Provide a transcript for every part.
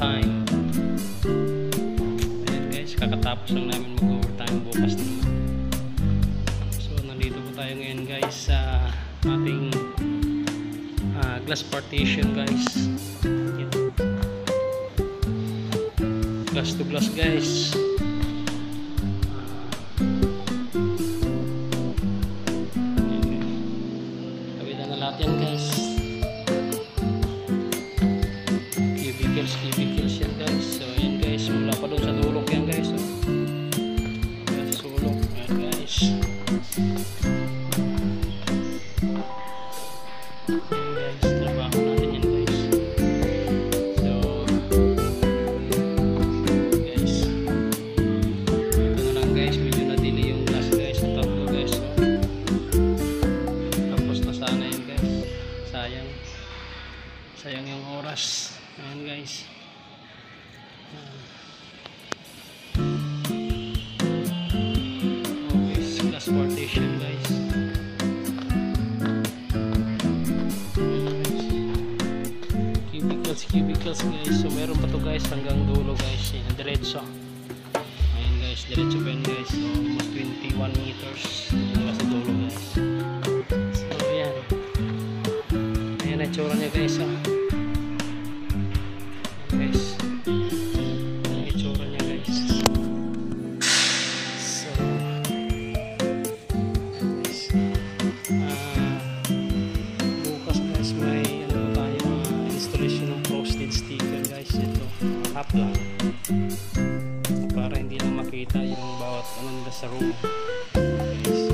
overtime. Ayan guys, kakatapos lang namin mag-overtime bukas naman. So nandito po tayo ngayon guys sa ating glass partition guys. Ayan. Glass to glass guys. Kabitan na lahat yan guys. Cubicles yan guys. So yan guys, mula pa doon sa dulok yan guys. So, sa sulok yan guys. Yan guys, trabaho natin yan guys. So guys, ito na lang guys, medyo na-delay yung glass guys. Ang tatlo guys. So, tapos na sana yan guys. Sayang yung oras. Ayan guys. Okay, glass partition guys. Cubicles guys. So meron pa to guys hanggang dulo guys. Yan, diretso. Ayan guys, diretso pa yan guys. So almost 21 meters hanggang sa dulo guys. So ayan. Ayan na tsura niya guys. Guys, ang itsura niya guys. So guys, bukas guys may ano tayo installation ng frosted sticker guys. Ito half lang para hindi lang makita yung bawat ano nila sa room guys.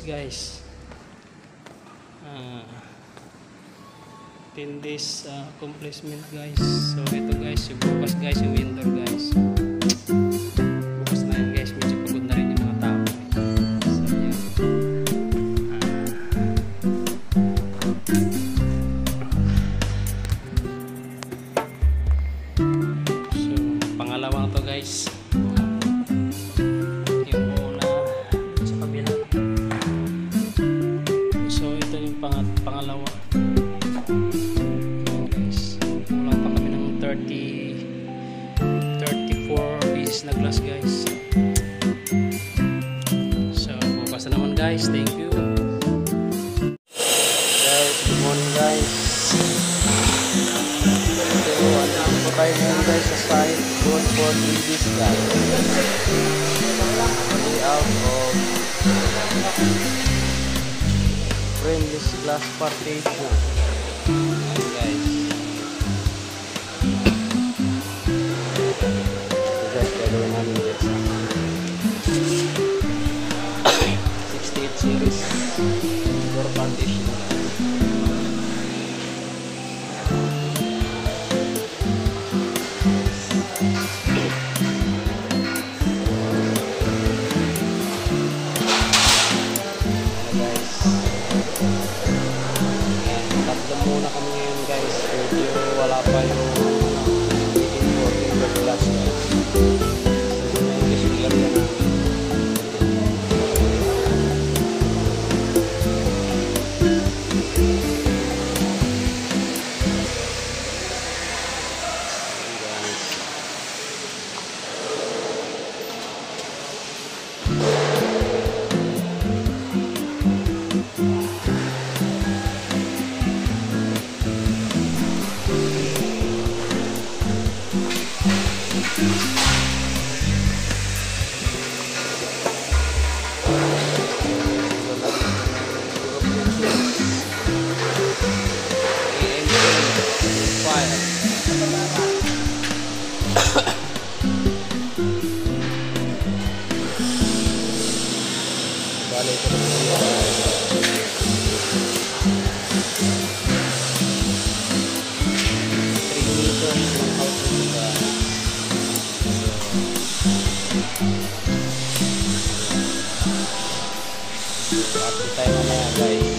Guys, 10 days complacement guys. So ito guys, yung bukas guys, yung winter guys. Bukas na yun guys, medyo pagod na rin yung mga tao. So yan. So pangalawang to guys. Pangalawa. Ayan guys. Kulang pa kami ng 34 pieces na glass guys. So bukas na naman guys. Thank you. Guys, good morning guys. So alam po tayo ngayon guys sa site going for this guys. Layout of frameless glass partition. Ayan guys. So guys, gagawin namin guys 68 series door partition. Muna kami ngayon guys, medyo wala pa yung working glass guys. So yun na yung display namin. Bale, ito na siya. 3 meters ng house nila. So, happy tayo mamaya guys.